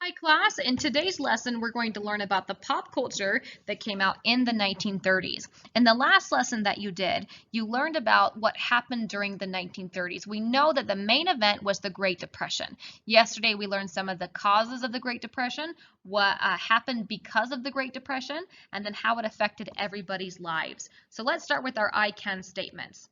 Hi class, in today's lesson we're going to learn about the pop culture that came out in the 1930s. In the last lesson that you did, you learned about what happened during the 1930s. We know that the main event was the Great Depression. Yesterday we learned some of the causes of the Great Depression, what happened because of the Great Depression, and then how it affected everybody's lives. So let's start with our I can statements.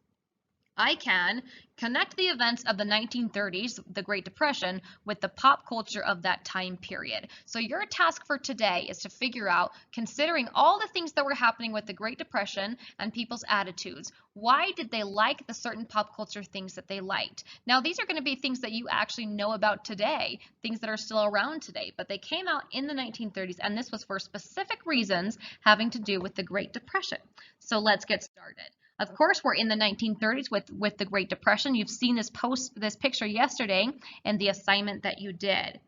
I can connect the events of the 1930s, the Great Depression, with the pop culture of that time period. So your task for today is to figure out, considering all the things that were happening with the Great Depression and people's attitudes, why did they like the certain pop culture things that they liked? Now, these are going to be things that you actually know about today, things that are still around today, but they came out in the 1930s, and this was for specific reasons having to do with the Great Depression. So let's get started. Of course, we're in the 1930s with the Great Depression. You've seen this picture yesterday in the assignment that you did.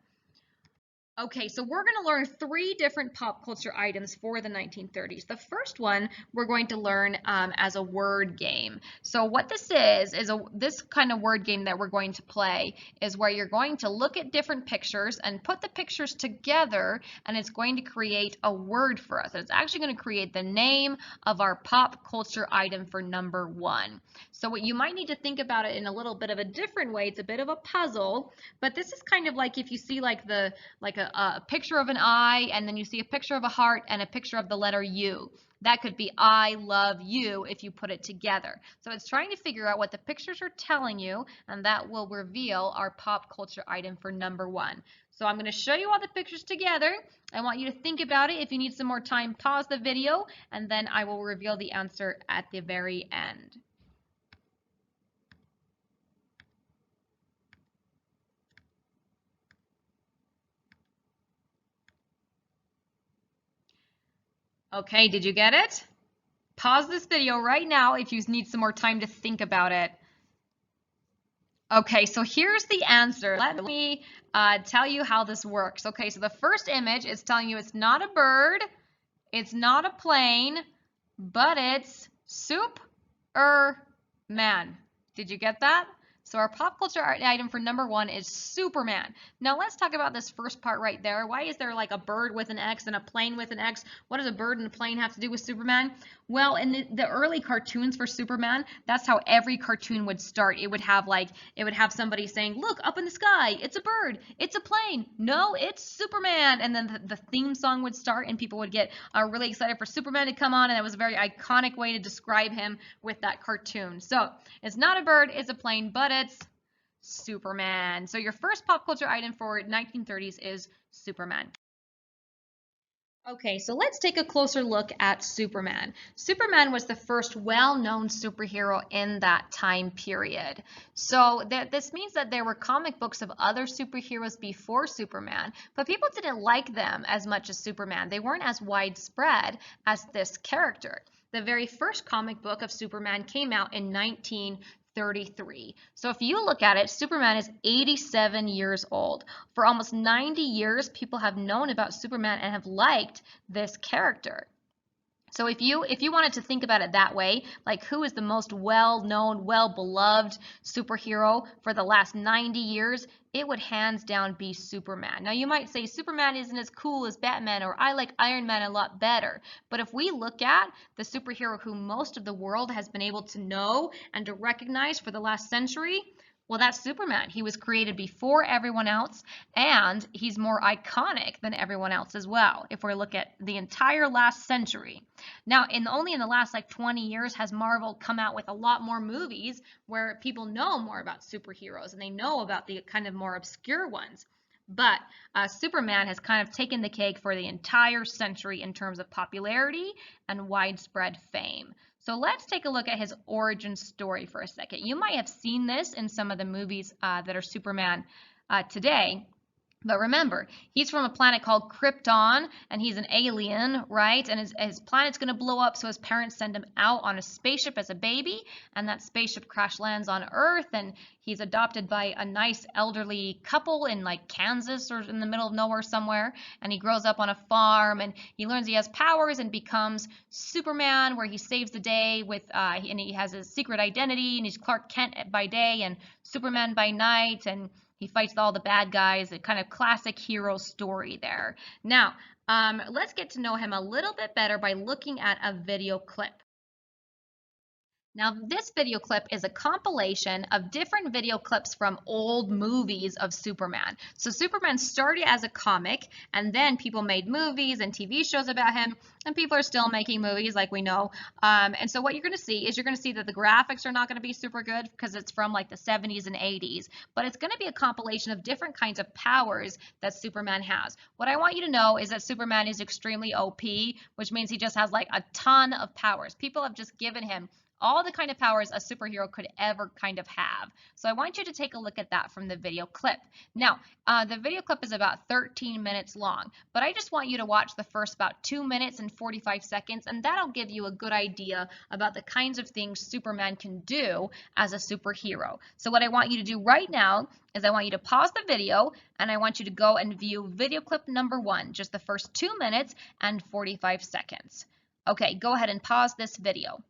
Okay, so we're going to learn three different pop culture items for the 1930s. The first one we're going to learn as a word game. So what this is this kind of word game that we're going to play is where you're going to look at different pictures and put the pictures together, and it's going to create a word for us. It's actually going to create the name of our pop culture item for number one. So what you might need to think about it in a little bit of a different way. It's a bit of a puzzle, but this is kind of like if you see like a picture of an eye, and then you see a picture of a heart and a picture of the letter U. That could be I love you if you put it together. So it's trying to figure out what the pictures are telling you, and that will reveal our pop culture item for number one. So I'm going to show you all the pictures together. I want you to think about it. If you need some more time, pause the video, and then I will reveal the answer at the very end. Okay, did you get it? Pause this video right now if you need some more time to think about it. Okay, so here's the answer. Let me tell you how this works. Okay, so the first image is telling you it's not a bird, it's not a plane, but it's Superman. Did you get that? So our pop culture item for number one is Superman. Now let's talk about this first part right there. Why is there like a bird with an X and a plane with an X? What does a bird and a plane have to do with Superman? Well, in the early cartoons for Superman, that's how every cartoon would start. It would have somebody saying, look, up in the sky, it's a bird, it's a plane, no, it's Superman. And then the theme song would start and people would get really excited for Superman to come on, and it was a very iconic way to describe him with that cartoon. So it's not a bird, it's a plane, but it's Superman. So your first pop culture item for 1930s is Superman. Okay, so let's take a closer look at Superman. Superman was the first well-known superhero in that time period. So this means that there were comic books of other superheroes before Superman, but people didn't like them as much as Superman. They weren't as widespread as this character. The very first comic book of Superman came out in 1933. So if you look at it, Superman is 87 years old. For almost 90 years, people have known about Superman and have liked this character. So if you wanted to think about it that way, like who is the most well-known, well-beloved superhero for the last 90 years, it would hands down be Superman. Now you might say Superman isn't as cool as Batman, or I like Iron Man a lot better. But if we look at the superhero who most of the world has been able to know and to recognize for the last century, well, that's Superman. He was created before everyone else, and he's more iconic than everyone else as well, if we look at the entire last century. Now, only in the last 20 years has Marvel come out with a lot more movies where people know more about superheroes, and they know about the kind of more obscure ones. But Superman has kind of taken the cake for the entire century in terms of popularity and widespread fame. So let's take a look at his origin story for a second. You might have seen this in some of the movies that are Superman today. But remember, he's from a planet called Krypton, and he's an alien, right? And his planet's going to blow up, so his parents send him out on a spaceship as a baby, and that spaceship crash lands on Earth, and he's adopted by a nice elderly couple in Kansas or in the middle of nowhere somewhere, and he grows up on a farm, and he learns he has powers and becomes Superman, where he saves the day and he has a secret identity, and he's Clark Kent by day and Superman by night, and He fights all the bad guys, a kind of classic hero story there. Now, let's get to know him a little bit better by looking at a video clip. Now, this video clip is a compilation of different video clips from old movies of Superman. So Superman started as a comic, and then people made movies and TV shows about him, and people are still making movies like we know. And so what you're going to see is you're going to see that the graphics are not going to be super good because it's from like the 70s and 80s, but it's going to be a compilation of different kinds of powers that Superman has. What I want you to know is that Superman is extremely OP, which means he just has like a ton of powers. People have just given him all the kind of powers a superhero could ever kind of have. So I want you to take a look at that from the video clip. Now, the video clip is about 13 minutes long, but I just want you to watch the first about 2 minutes and 45 seconds, and that'll give you a good idea about the kinds of things Superman can do as a superhero. So what I want you to do right now is I want you to pause the video, and I want you to go and view video clip number 1, just the first 2 minutes and 45 seconds. Okay, go ahead and pause this video.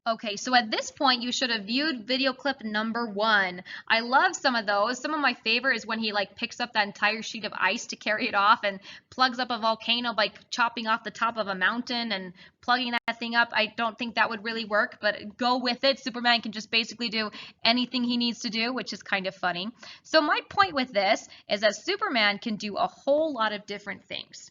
Okay, so at this point, you should have viewed video clip number 1. I love some of those. Some of my favorite is when he like picks up that entire sheet of ice to carry it off and plugs up a volcano by chopping off the top of a mountain and plugging that thing up. I don't think that would really work, but go with it. Superman can just basically do anything he needs to do, which is kind of funny. So my point with this is that Superman can do a whole lot of different things.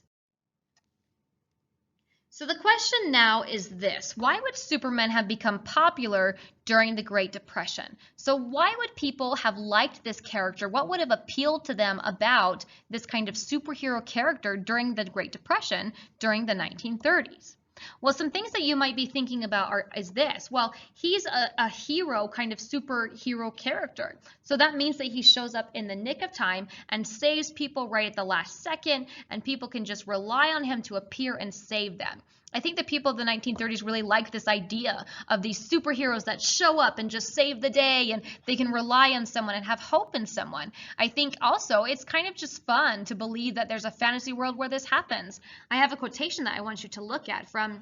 So the question now is this: why would Superman have become popular during the Great Depression? So why would people have liked this character? What would have appealed to them about this kind of superhero character during the Great Depression during the 1930s? Well, some things that you might be thinking about is this. Well, he's a hero, kind of superhero character. So that means that he shows up in the nick of time and saves people right at the last second, and people can just rely on him to appear and save them. I think the people of the 1930s really liked this idea of these superheroes that show up and just save the day, and they can rely on someone and have hope in someone. I think also it's kind of just fun to believe that there's a fantasy world where this happens. I have a quotation that I want you to look at from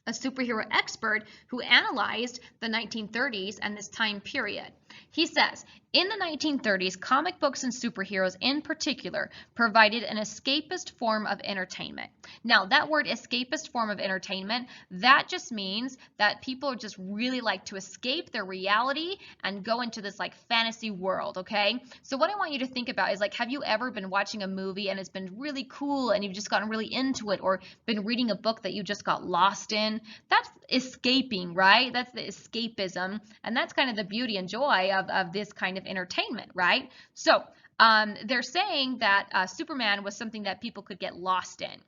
a superhero expert who analyzed the 1930s and this time period. He says, in the 1930s, comic books and superheroes in particular provided an escapist form of entertainment. Now, that word escapist form of entertainment, that just means that people just really like to escape their reality and go into this like fantasy world, okay? So what I want you to think about is like, have you ever been watching a movie and it's been really cool and you've just gotten really into it, or been reading a book that you just got lost in? That's escaping, right? That's the escapism, and that's kind of the beauty and joy of this kind of entertainment, right? So they're saying that Superman was something that people could get lost in.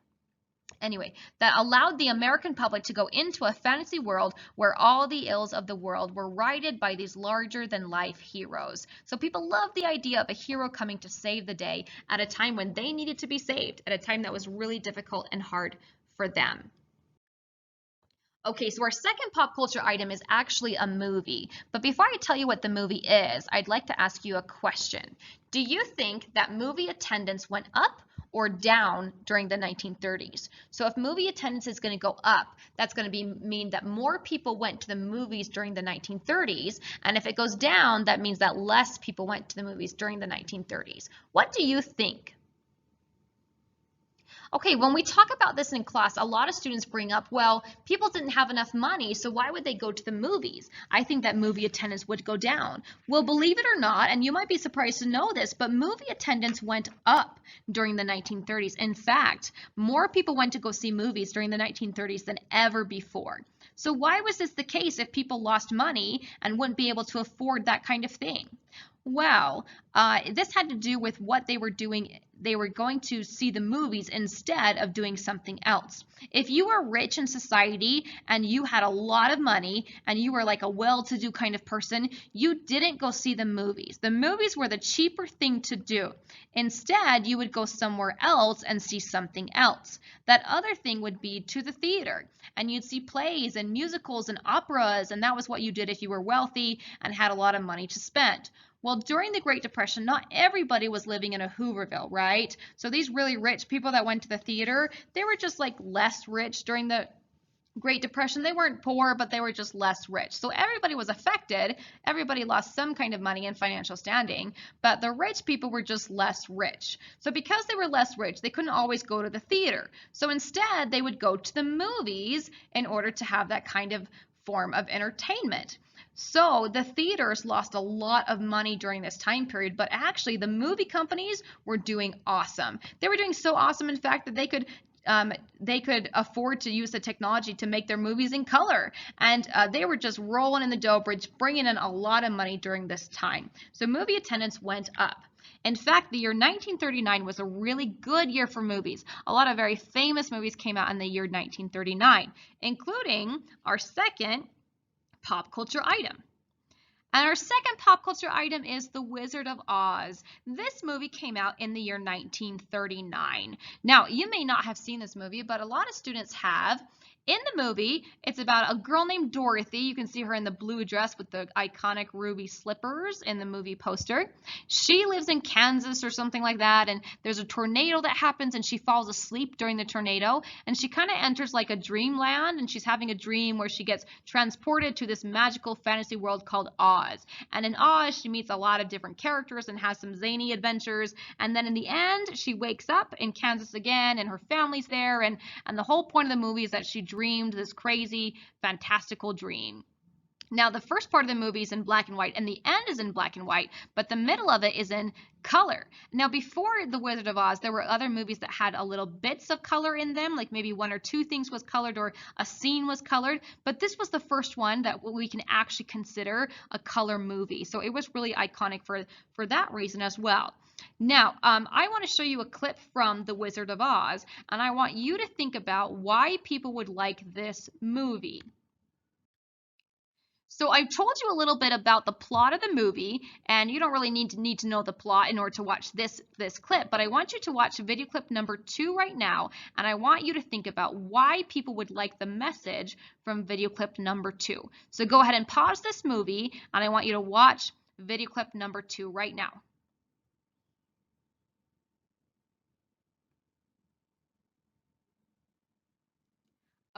Anyway, that allowed the American public to go into a fantasy world where all the ills of the world were righted by these larger-than-life heroes. So people love the idea of a hero coming to save the day at a time when they needed to be saved, at a time that was really difficult and hard for them. Okay, so our second pop culture item is actually a movie. But before I tell you what the movie is, I'd like to ask you a question. Do you think that movie attendance went up or down during the 1930s? So if movie attendance is going to go up, that's going to mean that more people went to the movies during the 1930s. And if it goes down, that means that less people went to the movies during the 1930s. What do you think? Okay, when we talk about this in class, a lot of students bring up, well, people didn't have enough money, so why would they go to the movies? I think that movie attendance would go down. Well, believe it or not, and you might be surprised to know this, but movie attendance went up during the 1930s. In fact, more people went to go see movies during the 1930s than ever before. So why was this the case if people lost money and wouldn't be able to afford that kind of thing? Well, this had to do with what they were doing. They were going to see the movies instead of doing something else. If you were rich in society and you had a lot of money and you were like a well-to-do kind of person, you didn't go see the movies. The movies were the cheaper thing to do. Instead, you would go somewhere else and see something else. That other thing would be to the theater, and you'd see plays and musicals and operas, and that was what you did if you were wealthy and had a lot of money to spend. Well, during the Great Depression, not everybody was living in a Hooverville, right? So these really rich people that went to the theater, they were just like less rich during the Great Depression, they weren't poor, but they were just less rich. So everybody was affected. Everybody lost some kind of money and financial standing, but the rich people were just less rich. So because they were less rich, they couldn't always go to the theater. So instead, they would go to the movies in order to have that kind of form of entertainment. So the theaters lost a lot of money during this time period, but actually the movie companies were doing awesome. They were doing so awesome, in fact, that they could afford to use the technology to make their movies in color. And they were just rolling in the dough, bringing in a lot of money during this time. So movie attendance went up. In fact, the year 1939 was a really good year for movies. A lot of very famous movies came out in the year 1939, including our second pop culture item. And our second pop culture item is The Wizard of Oz. This movie came out in the year 1939. Now, you may not have seen this movie, but a lot of students have. In the movie, it's about a girl named Dorothy. You can see her in the blue dress with the iconic ruby slippers in the movie poster. She lives in Kansas or something like that, and there's a tornado that happens, and she falls asleep during the tornado, and she kind of enters like a dreamland, and she's having a dream where she gets transported to this magical fantasy world called Oz. And in Oz, she meets a lot of different characters and has some zany adventures, and then in the end, she wakes up in Kansas again, and her family's there, and the whole point of the movie is that she dreamed this crazy, fantastical dream. Now, the first part of the movie is in black and white, and the end is in black and white, but the middle of it is in color. Now, before The Wizard of Oz, there were other movies that had a little bits of color in them, like maybe one or two things was colored or a scene was colored, but this was the first one that we can actually consider a color movie. So it was really iconic for that reason as well. Now, I want to show you a clip from The Wizard of Oz, and I want you to think about why people would like this movie. So I've told you a little bit about the plot of the movie, and you don't really need to know the plot in order to watch this clip, but I want you to watch video clip number 2 right now, and I want you to think about why people would like the message from video clip number 2. So go ahead and pause this movie, and I want you to watch video clip number 2 right now.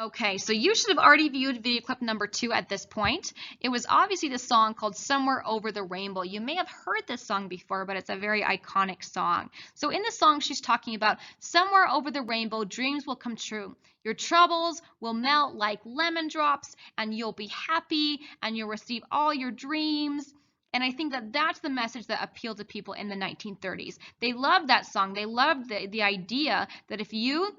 Okay, so you should have already viewed video clip number 2 at this point. It was obviously the song called Somewhere Over the Rainbow. You may have heard this song before, but it's a very iconic song. So in the song, she's talking about somewhere over the rainbow, dreams will come true. Your troubles will melt like lemon drops, and you'll be happy, and you'll receive all your dreams. And I think that that's the message that appealed to people in the 1930s. They loved that song. They loved the idea that if you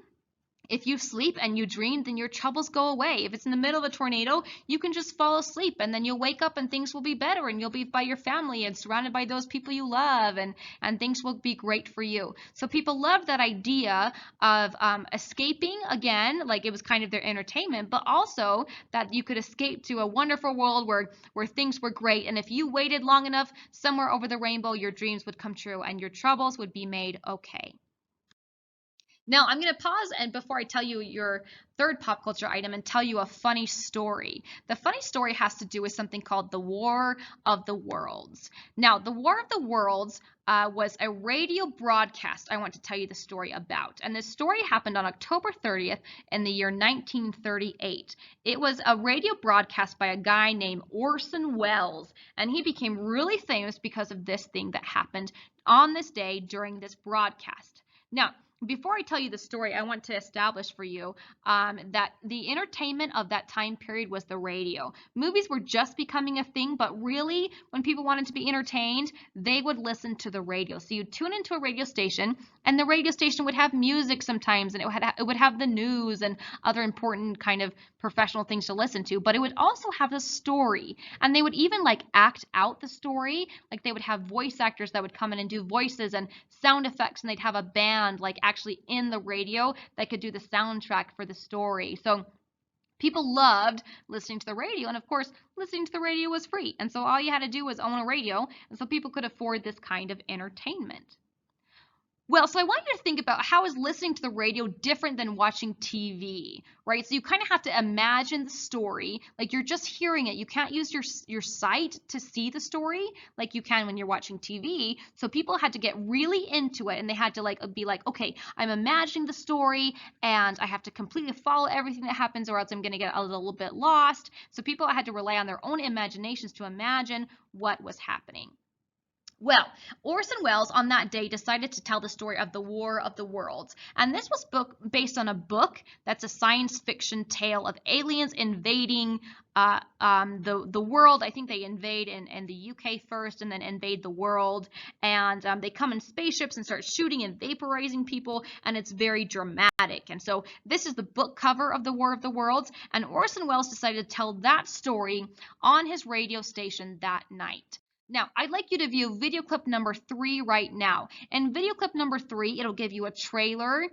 sleep and you dream, then your troubles go away. If it's in the middle of a tornado, you can just fall asleep and then you'll wake up and things will be better and you'll be by your family and surrounded by those people you love and things will be great for you. So people loved that idea of escaping again, like it was kind of their entertainment, but also that you could escape to a wonderful world where things were great. And if you waited long enough, somewhere over the rainbow, your dreams would come true and your troubles would be made okay. Now, I'm going to pause and before I tell you your third pop culture item and tell you a funny story. The funny story has to do with something called the War of the Worlds. Now, the War of the Worlds was a radio broadcast I want to tell you the story about. And this story happened on October 30th in the year 1938. It was a radio broadcast by a guy named Orson Welles, and he became really famous because of this thing that happened on this day during this broadcast. Now, before I tell you the story, I want to establish for you that the entertainment of that time period was the radio. Movies were just becoming a thing, but really, when people wanted to be entertained, they would listen to the radio. So you'd tune into a radio station, and the radio station would have music sometimes, and it would have the news and other important kind of professional things to listen to, but it would also have the story, and they would even like act out the story. Like they would have voice actors that would come in and do voices and sound effects, and they'd have a band like actually in the radio that could do the soundtrack for the story. So people loved listening to the radio, and of course listening to the radio was free, and so all you had to do was own a radio, and so people could afford this kind of entertainment. Well, so I want you to think about how is listening to the radio different than watching TV, right? So you kind of have to imagine the story, like you're just hearing it. You can't use your sight to see the story like you can when you're watching TV. So people had to get really into it, and they had to like be like, okay, I'm imagining the story, and I have to completely follow everything that happens, or else I'm going to get a little bit lost. So people had to rely on their own imaginations to imagine what was happening. Well, Orson Welles on that day decided to tell the story of the War of the Worlds. And this was based on a book that's a science fiction tale of aliens invading the world. I think they invade in the UK first and then invade the world. And they come in spaceships and start shooting and vaporizing people. And it's very dramatic. And so this is the book cover of the War of the Worlds. And Orson Welles decided to tell that story on his radio station that night. Now, I'd like you to view video clip number 3 right now. In video clip number 3, it'll give you a trailer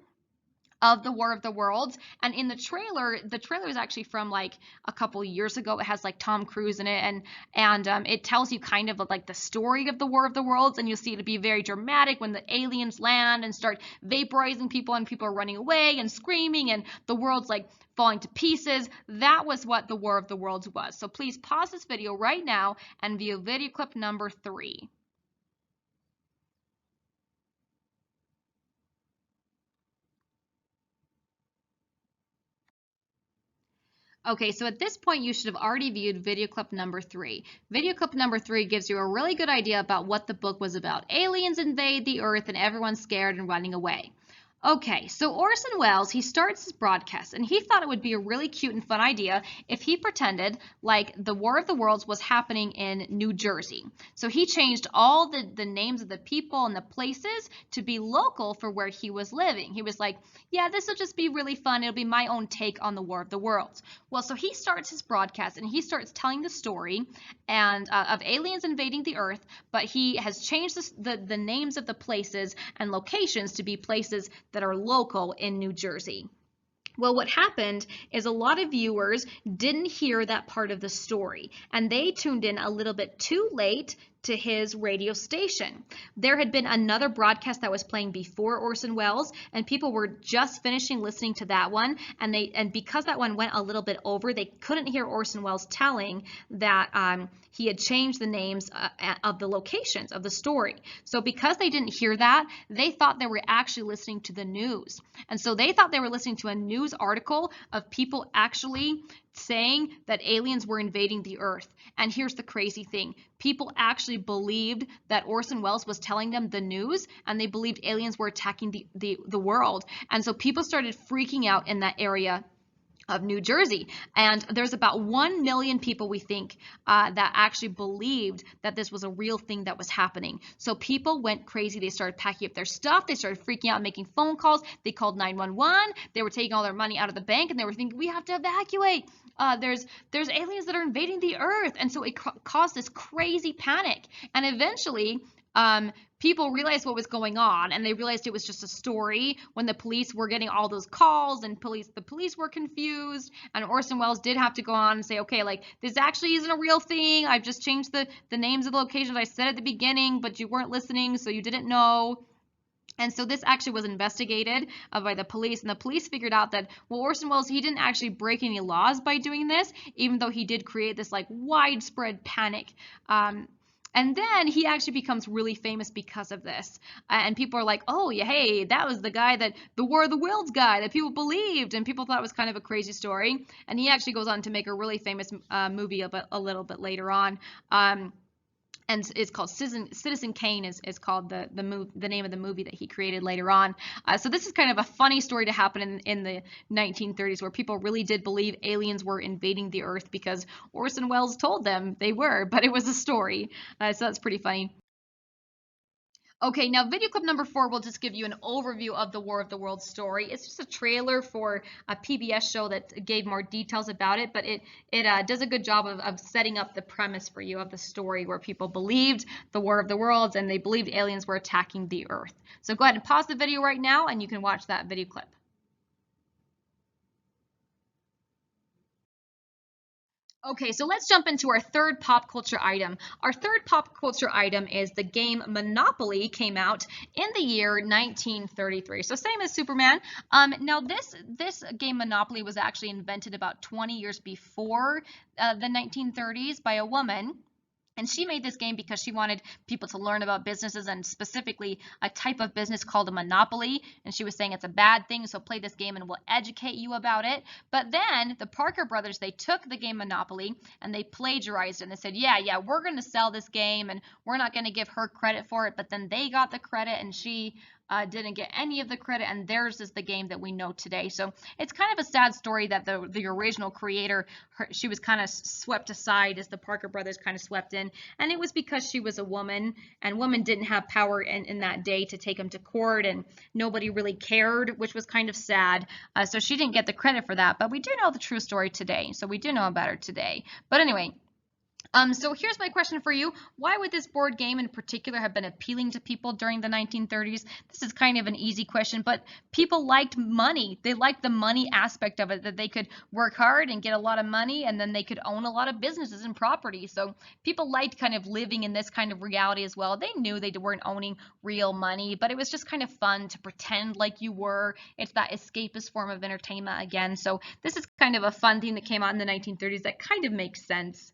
of the War of the Worlds, and in the trailer is actually from like a couple years ago. It has like Tom Cruise in it, and it tells you kind of like the story of the War of the Worlds, and you'll see it to be very dramatic when the aliens land and start vaporizing people, and people are running away and screaming, and the world's like falling to pieces. That was what the War of the Worlds was. So please pause this video right now and view video clip number 3. Okay, so at this point, you should have already viewed video clip number 3. Video clip number 3 gives you a really good idea about what the book was about. Aliens invade the Earth and everyone's scared and running away. Okay, so Orson Welles, he starts his broadcast, and he thought it would be a really cute and fun idea if he pretended like the War of the Worlds was happening in New Jersey. So he changed all the names of the people and the places to be local for where he was living. He was like, yeah, this will just be really fun. It'll be my own take on the War of the Worlds. Well, so he starts his broadcast, and he starts telling the story and of aliens invading the Earth, but he has changed the names of the places and locations to be places that are local in New Jersey. Well, what happened is a lot of viewers didn't hear that part of the story, and they tuned in a little bit too late to his radio station. There had been another broadcast that was playing before Orson Welles, and people were just finishing listening to that one, and because that one went a little bit over, they couldn't hear Orson Welles telling that he had changed the names of the locations of the story. So because they didn't hear that, they thought they were actually listening to the news. And so they thought they were listening to a news article of people actually saying that aliens were invading the Earth. And here's the crazy thing. People actually believed that Orson Welles was telling them the news, and they believed aliens were attacking the world. And so people started freaking out in that area of New Jersey. And there's about 1 million people, we think, that actually believed that this was a real thing that was happening. So people went crazy. They started packing up their stuff. They started freaking out and making phone calls. They called 911. They were taking all their money out of the bank, and they were thinking, we have to evacuate. There's aliens that are invading the Earth. And so it caused this crazy panic. And eventually, people realized what was going on, and they realized it was just a story when the police were getting all those calls, and the police were confused, and Orson Welles did have to go on and say, okay, like, this actually isn't a real thing. I've just changed the names of the locations I said at the beginning, but you weren't listening, so you didn't know. And so this actually was investigated by the police, and the police figured out that, well, Orson Welles, he didn't actually break any laws by doing this, even though he did create this like widespread panic. And then he actually becomes really famous because of this. And people are like, oh, yeah, hey, that was the guy the War of the Worlds guy that people believed. And people thought it was kind of a crazy story. And he actually goes on to make a really famous movie a little bit later on. And it's called Citizen Kane is called the name of the movie that he created later on. So this is kind of a funny story to happen in the 1930s, where people really did believe aliens were invading the Earth because Orson Welles told them they were, but it was a story. So that's pretty funny. Okay, now video clip number 4 will just give you an overview of the War of the Worlds story. It's just a trailer for a PBS show that gave more details about it, but it does a good job of setting up the premise for you of the story, where people believed the War of the Worlds and they believed aliens were attacking the Earth. So go ahead and pause the video right now, and you can watch that video clip. Okay, so let's jump into our third pop culture item. Our third pop culture item is the game Monopoly came out in the year 1933. So same as Superman. Now this game Monopoly was actually invented about 20 years before the 1930s by a woman. And she made this game because she wanted people to learn about businesses and specifically a type of business called a monopoly. And she was saying it's a bad thing, so play this game and we'll educate you about it. But then the Parker brothers, they took the game Monopoly and they plagiarized it. And they said, yeah, we're going to sell this game and we're not going to give her credit for it. But then they got the credit and she didn't get any of the credit, and theirs is the game that we know today. So it's kind of a sad story that the original creator, she was kind of swept aside as the Parker brothers kind of swept in, and it was because she was a woman, and women didn't have power in that day to take them to court, and nobody really cared, which was kind of sad. So she didn't get the credit for that, but we do know the true story today, so we do know about her today. But anyway, so here's my question for you. Why would this board game in particular have been appealing to people during the 1930s? This is kind of an easy question, but people liked money. They liked the money aspect of it, that they could work hard and get a lot of money, and then they could own a lot of businesses and property. So people liked kind of living in this kind of reality as well. They knew they weren't owning real money, but it was just kind of fun to pretend like you were. It's that escapist form of entertainment again. So this is kind of a fun thing that came out in the 1930s that kind of makes sense.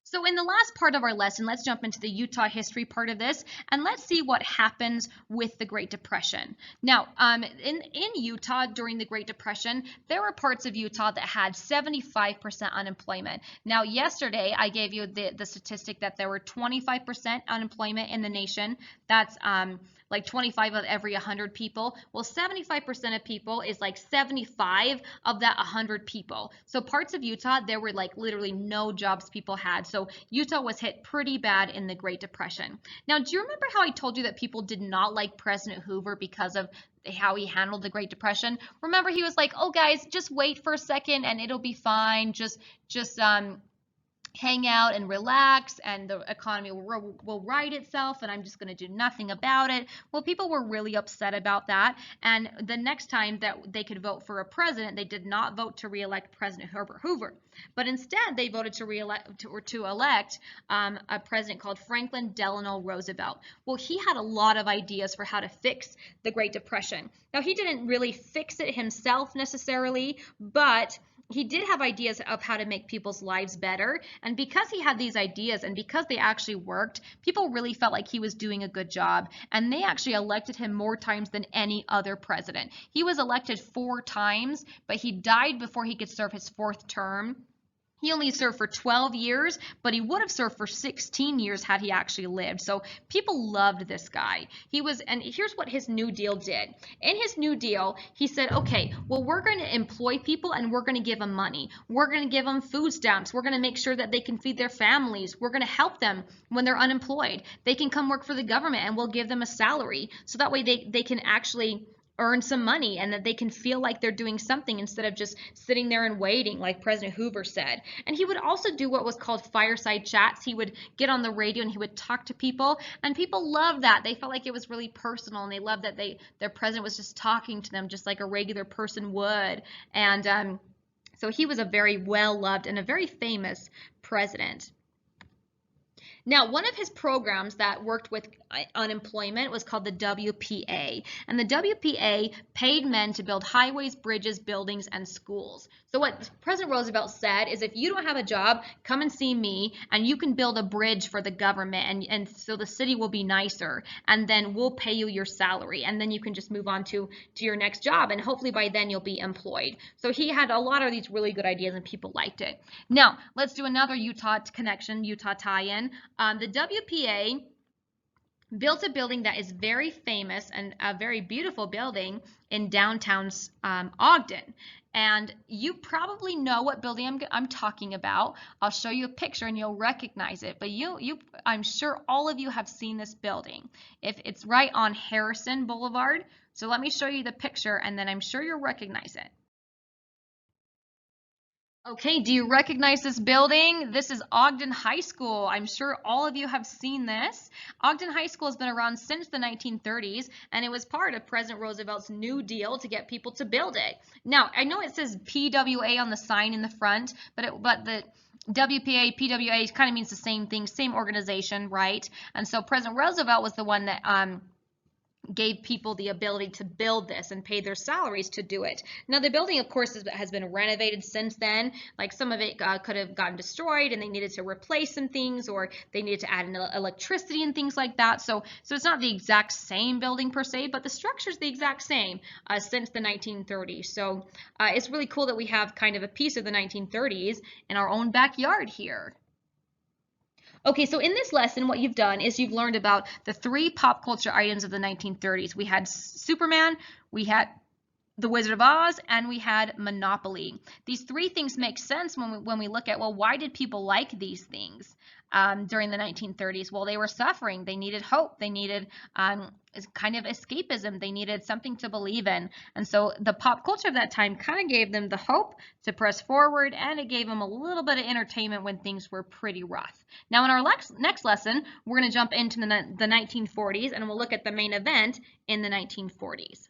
So in the last part of our lesson, let's jump into the Utah history part of this, and let's see what happens with the Great Depression. Now, in Utah during the Great Depression, there were parts of Utah that had 75% unemployment. Now, yesterday, I gave you the statistic that there were 25% unemployment in the nation. That's like 25 of every 100 people. Well, 75% of people is like 75 of that 100 people. So parts of Utah, there were like literally no jobs people had. So Utah was hit pretty bad in the Great Depression. Now, do you remember how I told you that people did not like President Hoover because of how he handled the Great Depression? Remember, he was like, oh guys, just wait for a second and it'll be fine. Just hang out and relax, and the economy will right itself, and I'm just going to do nothing about it. Well, people were really upset about that, and the next time that they could vote for a president, they did not vote to re-elect President Herbert Hoover, but instead they voted to elect a president called Franklin Delano Roosevelt. Well, he had a lot of ideas for how to fix the Great Depression. Now, he didn't really fix it himself necessarily, but he did have ideas of how to make people's lives better, and because he had these ideas and because they actually worked, people really felt like he was doing a good job, and they actually elected him more times than any other president. He was elected 4 times, but he died before he could serve his 4th term. He only served for 12 years, but he would have served for 16 years had he actually lived. So people loved this guy. And here's what his New Deal did. In his New Deal, he said, okay, well, we're going to employ people and we're going to give them money. We're going to give them food stamps. We're going to make sure that they can feed their families. We're going to help them when they're unemployed. They can come work for the government and we'll give them a salary. So that way they can actually earn some money and that they can feel like they're doing something instead of just sitting there and waiting, like President Hoover said. And he would also do what was called fireside chats. He would get on the radio and he would talk to people, and people loved that. They felt like it was really personal, and they loved that their president was just talking to them just like a regular person would. And so he was a very well-loved and a very famous president. Now, one of his programs that worked with unemployment was called the WPA, and the WPA paid men to build highways, bridges, buildings, and schools. So what President Roosevelt said is, if you don't have a job, come and see me, and you can build a bridge for the government, and so the city will be nicer, and then we'll pay you your salary, and then you can just move on to your next job, and hopefully by then you'll be employed. So he had a lot of these really good ideas, and people liked it. Now, let's do another Utah connection, Utah tie-in. The WPA built a building that is very famous and a very beautiful building in downtown Ogden. And you probably know what building I'm talking about. I'll show you a picture and you'll recognize it. But I'm sure all of you have seen this building. If it's right on Harrison Boulevard. So let me show you the picture, and then I'm sure you'll recognize it. Okay, do you recognize this building? This is Ogden High School. I'm sure all of you have seen this. Ogden High School has been around since the 1930s, and it was part of President Roosevelt's New Deal to get people to build it. Now, I know it says PWA on the sign in the front, but the WPA, PWA kind of means the same thing, same organization, right? And so President Roosevelt was the one that gave people the ability to build this and pay their salaries to do it. Now the building, of course, has been renovated since then. Like some of it could have gotten destroyed and they needed to replace some things, or they needed to add in electricity and things like that. So it's not the exact same building per se, but the structure is the exact same since the 1930s. So it's really cool that we have kind of a piece of the 1930s in our own backyard here. Okay, so in this lesson, what you've done is you've learned about the 3 pop culture items of the 1930s. We had Superman, we had The Wizard of Oz, and we had Monopoly. These 3 things make sense when we look at, well, why did people like these things during the 1930s? Well, they were suffering. They needed hope. They needed kind of escapism. They needed something to believe in. And so the pop culture of that time kind of gave them the hope to press forward, and it gave them a little bit of entertainment when things were pretty rough. Now, in our next lesson, we're going to jump into the 1940s, and we'll look at the main event in the 1940s.